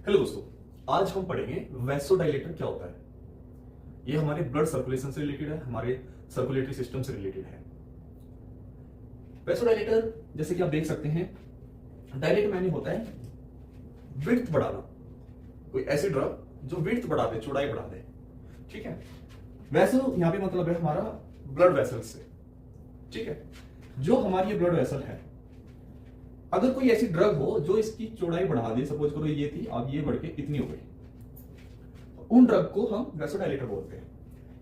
Hello दोस्तों, आज हम पढ़ेंगे वैसोडाइलेटर क्या होता है। ये हमारे ब्लड सर्कुलेशन से रिलेटेड है, हमारे सर्कुलेटरी सिस्टम से रिलेटेड है। वैसोडाइलेटर जैसे कि आप देख सकते हैं, डायलेट माने होता है विड्थ बढ़ाना, कोई ऐसी ड्रग जो विड्थ बढ़ा दे, चौड़ाई बढ़ा दे। ठीक है, वैसो यहां पे मतलब है हमारा ब्लड वेसल से। ठीक है, जो हमारी ये ब्लड वेसल है, अगर कोई ऐसी ड्रग हो जो इसकी चौड़ाई बढ़ा दे, सपोज करो ये थी, अब ये बढ़ के इतनी हो गई, उन ड्रग को हम वैसोडाइलेटर बोलते हैं।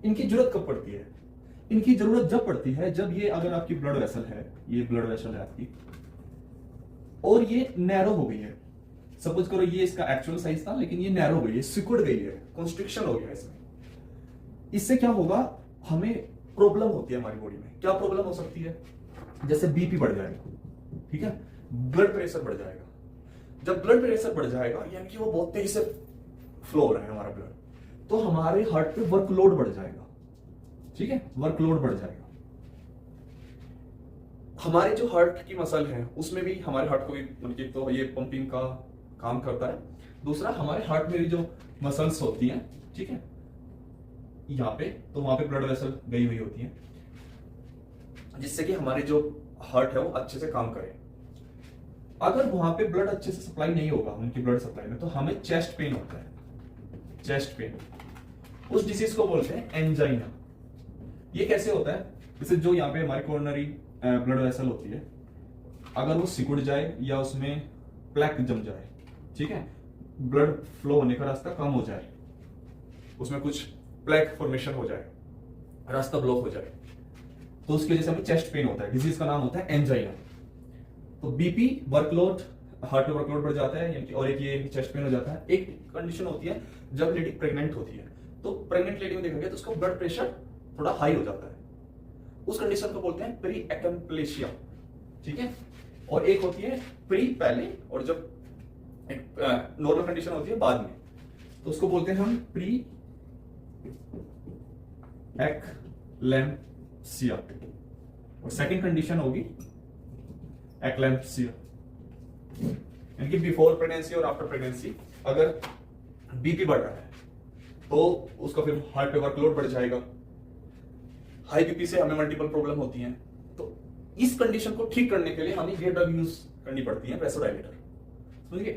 इनकी जरूरत कब पड़ती है? इनकी जरूरत जब पड़ती है जब ये, अगर आपकी ब्लड वेसल है, ये ब्लड वेसल है आपकी, और ये नैरो हो गई है। सपोज करो ये इसका एक्चुअल साइज था, लेकिन ये नैरो हो गई है, सिकुड़ गई है, कंस्ट्रिक्शन हो गया इसमें। इससे क्या होगा, हमें प्रॉब्लम होती है हमारी बॉडी में। क्या प्रॉब्लम हो सकती है? जैसे बीपी बढ़ जाएगा, ठीक है, ब्लड प्रेशर बढ़ जाएगा। जब ब्लड प्रेशर बढ़ जाएगा, यानी कि वो बहुत तेजी से फ्लो हो रहा है हमारा ब्लड, तो हमारे हार्ट पे वर्कलोड बढ़ जाएगा। ठीक है, वर्कलोड बढ़ जाएगा। हमारे जो हार्ट की मसल है उसमें भी, हमारे हार्ट को भी मतलब तो ये पंपिंग का काम करता है। दूसरा, हमारे हार्ट में भी जो मसल्स होती हैं, ठीक है, यहाँ पे, तो वहां पे ब्लड वेसल गई हुई होती है, जिससे कि हमारे जो हार्ट है वो अच्छे से काम करे। अगर वहां पे ब्लड अच्छे से सप्लाई नहीं होगा उनकी ब्लड सप्लाई में, तो हमें चेस्ट पेन होता है। चेस्ट पेन, उस डिसीज को बोलते हैं एंजाइना। ये कैसे होता है? जैसे जो यहाँ पे हमारी कोरोनरी ब्लड वेसल होती है, अगर वो सिकुड़ जाए या उसमें प्लेक जम जाए, ठीक है, ब्लड फ्लो होने का रास्ता कम हो जाए, उसमें कुछ प्लेक फॉर्मेशन हो जाए, रास्ता ब्लॉक हो जाए, तो उसकी वजह से हमें चेस्ट पेन होता है। डिजीज का नाम होता है एंजाइना। तो बीपी, वर्कलोड, हार्ट पे वर्कलोड बढ़ जाता है, यानी कि, और एक ये चेस्ट पेन हो जाता है। एक कंडीशन होती है जब लेडी प्रेग्नेंट होती है, तो प्रेग्नेंट लेडी में देखा गया तो उसका ब्लड प्रेशर थोड़ा हाई हो जाता है। उस कंडीशन को बोलते हैं प्री एक्म्प्लेशिया। ठीक है, और एक होती है प्री पहले, और जब एक नॉर्मल कंडीशन होती है बाद में, तो उसको बोलते हैं हम प्री एक्लैम्प्सिया, और सेकंड कंडीशन होगी एक्लैम्प्सिया, यानी कि बिफोर प्रेगनेंसी और आफ्टर प्रेगनेंसी अगर बीपी बढ़ रहा है तो उसका फिर हार्ट पे वर्कलोड बढ़ जाएगा। हाई बीपी से हमें मल्टीपल प्रॉब्लम होती हैं, तो इस कंडीशन को ठीक करने के लिए हमें ये ड्रग यूज करनी पड़ती है, वैसोडाइलेटर। समझिए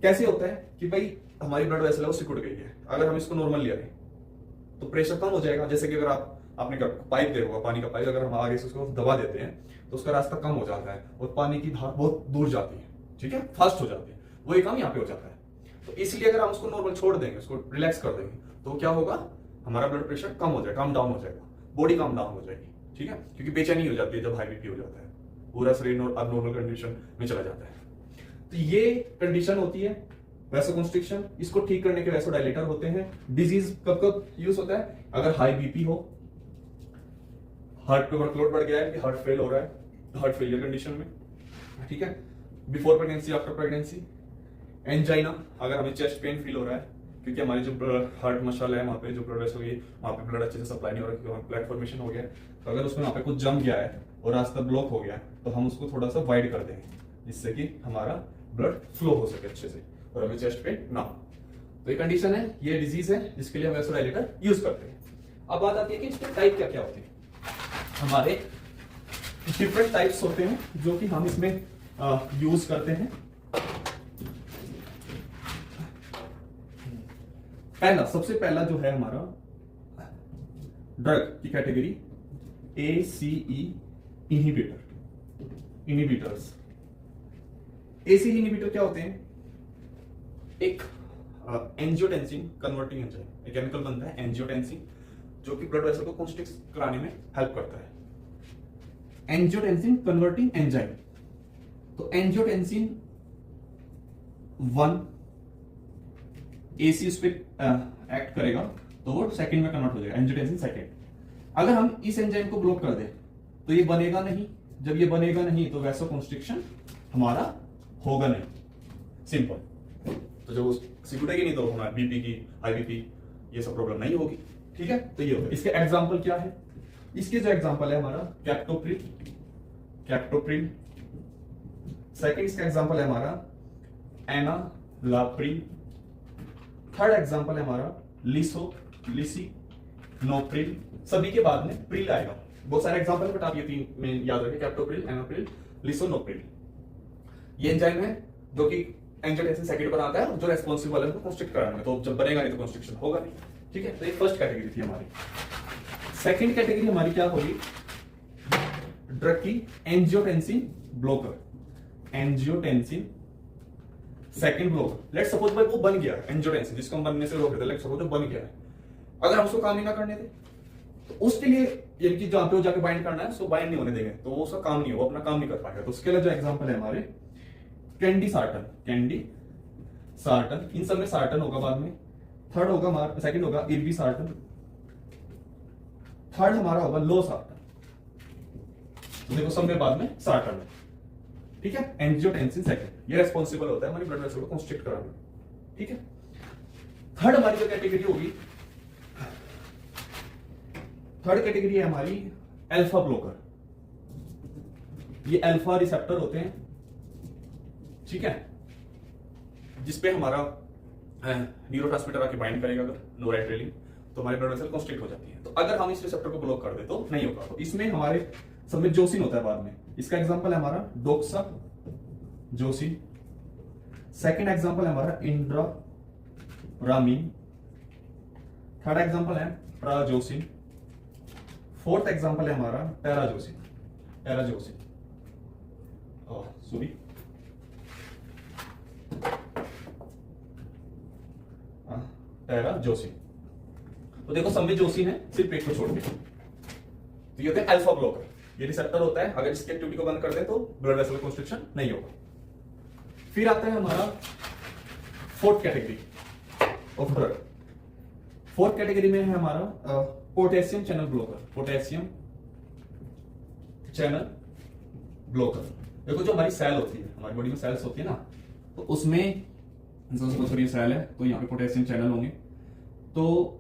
कैसे होता है कि भाई हमारी ब्लड वेसल है वो सिकुड़ गई है, अगर हम इसको नॉर्मल ले आए तो प्रेशर कम हो जाएगा। जैसे कि अगर आपने पाइप देखा होगा, पानी का पाइप, अगर हम आगे से उसको दबा देते हैं तो उसका रास्ता कम हो जाता है और पानी की धार बहुत दूर जाती है, ठीक है, फास्ट हो जाती है। वही काम यहाँ पे हो जाता है। तो इसलिए अगर हम उसको नॉर्मल छोड़ देंगे, उसको रिलैक्स कर देंगे, तो क्या होगा, हमारा ब्लड प्रेशर कम हो जाएगा, काम डाउन हो जाएगा, बॉडी काम डाउन हो जाएगी। ठीक है, क्योंकि बेचैनी हो जाती है जब हाई बीपी हो जाता है, पूरा शरीर अबनॉर्मल कंडीशन में चला जाता है। तो ये कंडीशन होती है वैसोकंस्ट्रिक्शन। इसको ठीक करने के वैसोडाइलेटर होते हैं। डिजीज कब कब यूज होता है? अगर हाई बीपी हो, हार्ट पे वर्कलोड बढ़ गया है, कि हार्ट फेल हो रहा है, हार्ट फेलियर कंडीशन में, ठीक है, before pregnancy, after pregnancy. Angina, अगर हमें चेस्ट पेन फील हो रहा है, क्योंकि हमारी जो हार्ट मसल है वहां पे जो ब्लड वेसल है, वहां पे ब्लड अच्छे से सप्लाई नहीं हो रहा, क्योंकि प्लेक फॉर्मेशन हो गया है, तो अगर उसमें वहां पे कुछ जम गया है और रास्ता ब्लॉक हो गया है, तो हम उसको थोड़ा सा वाइड कर देंगे, जिससे कि हमारा ब्लड फ्लो हो सके अच्छे से और हमें चेस्ट पेन ना हो। तो ये कंडीशन है, ये डिजीज है जिसके लिए हम वैसोडाइलेटर यूज करते हैं। अब बात आती है कि इसके टाइप क्या क्या होते हैं। हमारे डिफरेंट टाइप्स होते हैं जो कि हम इसमें यूज करते हैं। सबसे पहला जो है हमारा ड्रग की category, ACE inhibitors. ACE inhibitor क्या होते हैं? एक एंजियोटेंसिन कन्वर्टिंग एंजाइम, एक केमिकल बनता है एंजियोटेंसिन, जो कि ब्लड वेसल को कंस्ट्रिक्ट कराने में हेल्प करता है। एंजियोटेंसिन कन्वर्टिंग एंजाइम, तो एंजियोटेंसिन 1 AC उस पर एक्ट करेगा तो वो सेकंड में कन्वर्ट हो जाएगा, एंजियोटेंसिन सेकंड। अगर हम इस एंजाइम को ब्लॉक कर दें तो ये बनेगा नहीं। जब ये बनेगा नहीं तो वैसोकंस्ट्रिक्शन हमारा होगा नहीं, सिंपल। तो जब वो सिकुड़ेगी नहीं तो हमारा बीपी की, हाई बीपी, ये सब प्रॉब्लम नहीं होगी। ठीक है, तो ये होगा। इसके एग्जांपल क्या है? इसके जो एग्जांपल है हमारा कैप्टोप्रिल। सेकंड इसका एग्जांपल है हमारा एनालाप्रिल, थर्ड एग्जांपल है हमारा लिसिनोप्रिल, सभी के बाद में प्रिल आएगा, बहुत सारे एग्जांपल बट आप ये तीन में याद रखें, कैप्टोप्रिल, एनोप्रिल, लिसिनोप्रिल। ये एंजाइम है जो कि एंजियोटेंसिन सेकेंड पर आता है, जो रेस्पॉन्सिबल है कंस्ट्रिक्ट कराने में, तो जब बनेगा नहीं तो कंस्ट्रक्शन होगा नहीं, ठीक है। तो ये फर्स्ट कैटेगरी थी हमारी। सेकंड कैटेगरी हमारी क्या होगी, ड्रग की angiotensin blocker, angiotensin second blocker. Let's suppose भाई वो बन गया एंजियोटेंसिन, जिसको हम बनने से रोक रहे थे, लेट्स सपोज बन गया है, अगर हम उसको काम ही ना करने दें तो उसके लिए यानी कि जहां पे वो जाके बाइंड करना है उसको बाइंड नहीं होने देंगे तो वो उसका काम नहीं हो, अपना काम नहीं कर पाएगा। तो उसके लिए जो एग्जांपल है हमारे कैंडी सार्टन, कैंडी सार्टन, इन सब में सार्टन होगा बाद में, थर्ड होगा हमारा, सेकंड होगा इर्बी सार्टन, थर्ड हमारा होगा लो सार्टन, तो देखो सब में बाद में सार्टन है, ठीक है। एंजियोटेंसिन सेकंड ये रेस्पॉन्सिबल होता है हमारी ब्लड वेसल को कंस्ट्रिक्ट कराने, ठीक है। थर्ड हमारी जो कैटेगरी होगी, थर्ड कैटेगरी है हमारी अल्फा ब्लॉकर, ये अल्फा रिसेप्टर होते हैं, ठीक है, जिसपे हमारा न्यूरोट्रांसमीटर आके बाइंड करेगा अगर नोरेट्रेलिन, तो हमारी ब्लड वेसल कंस्ट्रिक्ट हो जाती है। तो अगर हम इस रिसेप्टर को ब्लॉक कर दे तो नहीं होगा। तो इसमें हमारे सब में जोसिन होता है बाद में, इसका एग्जांपल है हमारा डोक्सा जोसिन, सेकंड एग्जांपल है हमारा इंड्रारामीन, थर्ड एग्जांपल है प्राजोसिन, फोर्थ एग्जांपल है हमारा पैराजोसिन, पैराजोसिन सॉरी पैराजोसिन। तो देखो सब में जोसिन है सिर्फ एक को छोड़ के, तो ये होते हैं अल्फा ब्लॉकर, ये रिसेप्टर होता है, अगर इसकी एक्टिविटी को बंद कर दे तो ब्लड वेसल कंस्ट्रिक्शन नहीं होगा। फिर आता है हमारा fourth category of drug, fourth category में है हमारा potassium channel blocker, potassium channel blocker. देखो जो हमारी सेल होती है, हमारी बॉडी में सेल्स होती है ना, तो उसमें ये सेल है तो यहाँ पे पोटेशियम चैनल होंगे, तो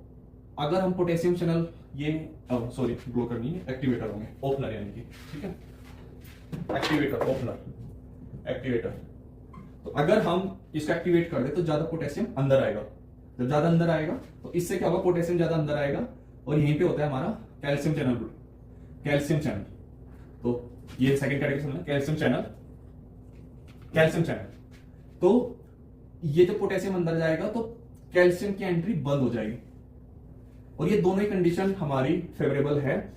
अगर हम पोटेशियम चैनल ये सॉरी ब्लॉकर नहीं है, एक्टिवेटर होंगे, ओपनर यानी कि, ठीक है, एक्टिवेटर, ओपनर, एक्टिवेटर। तो अगर हम इसको एक्टिवेट कर दे तो ज्यादा पोटेशियम अंदर आएगा, जब ज्यादा अंदर आएगा तो इससे क्या होगा, पोटेशियम ज्यादा अंदर आएगा और यहीं पे होता है हमारा कैल्शियम चैनल, कैल्शियम चैनल। तो ये सेकंड कैटेगरी समझना, कैल्शियम चैनल, कैल्शियम चैनल। तो ये जब पोटेशियम अंदर जाएगा तो कैल्शियम की एंट्री बंद हो जाएगी, और ये दोनों ही कंडीशन हमारी फेवरेबल है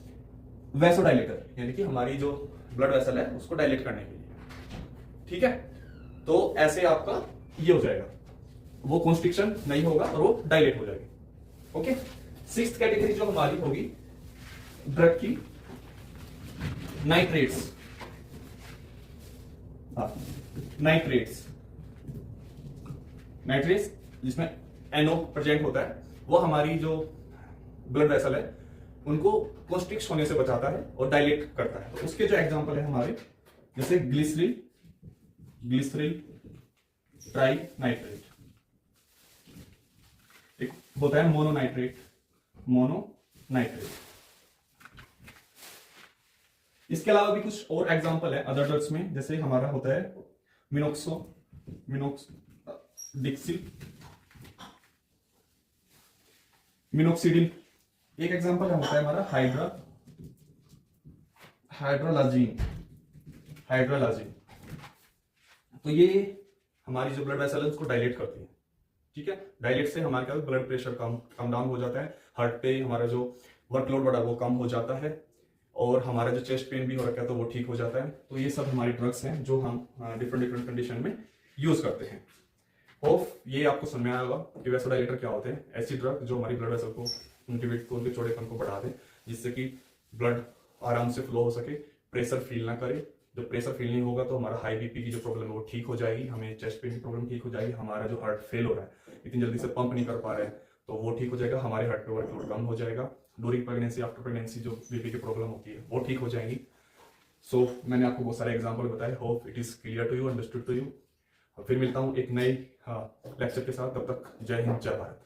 वैसोडाइलेटर, यानी कि हमारी जो ब्लड वेसल है उसको डायलेट करने के लिए, ठीक है। तो ऐसे आपका ये हो जाएगा, वो कॉन्स्ट्रिक्शन नहीं होगा और वो डायलेट हो जाएगी, ओके। सिक्स्थ कैटेगरी जो हमारी होगी ड्रग की नाइट्रेट्स, नाइट्रेट्स, नाइट्रेट्स जिसमें एनओ प्रेजेंट होता है, वो हमारी जो ब्लड वेसल है उनको कॉन्स्ट्रिक्ट होने से बचाता है और डायलेट करता है। तो उसके जो एग्जांपल है हमारे, जैसे ग्लिसरीन, ग्लिसरीन ट्राई नाइट्रेट, एक होता है मोनोनाइट्रेट, मोनोनाइट्रेट। इसके अलावा भी कुछ और एग्जांपल है अदर ड्रग्स में, जैसे हमारा होता है मिनोक्सिडिल, एक एग्जांपल होता है हमारा हाइड्रोलाजीन, हाइड्रोलाजीन। तो ये हमारी जो ब्लड वेसल है उसको डायलेट करती है, ठीक है। डायलेट से हमारे क्या ब्लड प्रेशर कम डाउन हो जाता है, हार्ट पे हमारा जो वर्कलोड बढ़ा वो कम हो जाता है, और हमारा जो चेस्ट पेन भी हो रखा है तो वो ठीक हो जाता है। तो ये सब हमारी ड्रग्स हैं जो हम डिफरेंट कंडीशन में यूज करते हैं। होप ये आपको समझ में आया होगा कि वैसोडाइलेटर क्या होते हैं, ऐसी ड्रग जो हमारी ब्लड वेसल को मोटिवेट को, उनके चौड़ेपन को बढ़ा दे, जिससे कि ब्लड आराम से फ्लो हो सके, प्रेशर फील ना करे। जब प्रेशर फील नहीं होगा तो हमारा हाई बीपी की जो प्रॉब्लम है वो ठीक हो जाएगी, हमें चेस्ट पेन की प्रॉब्लम ठीक हो जाएगी, हमारा जो हार्ट फेल हो रहा है, इतनी जल्दी से पंप नहीं कर पा रहे हैं तो वो ठीक हो जाएगा, हमारे हार्ट पे वर्कलोड कम हो जाएगा, ड्यूरिंग प्रेगनेंसी, आफ्टर प्रेगनेंसी जो बीपी की प्रॉब्लम होती है वो ठीक हो जाएगी। सो मैंने आपको बहुत सारे एग्जाम्पल बताए, hope it is clear to you, understood to you. फिर मिलता हूँ एक नई लेक्चर के साथ, तब तक जय हिंद, जय भारत।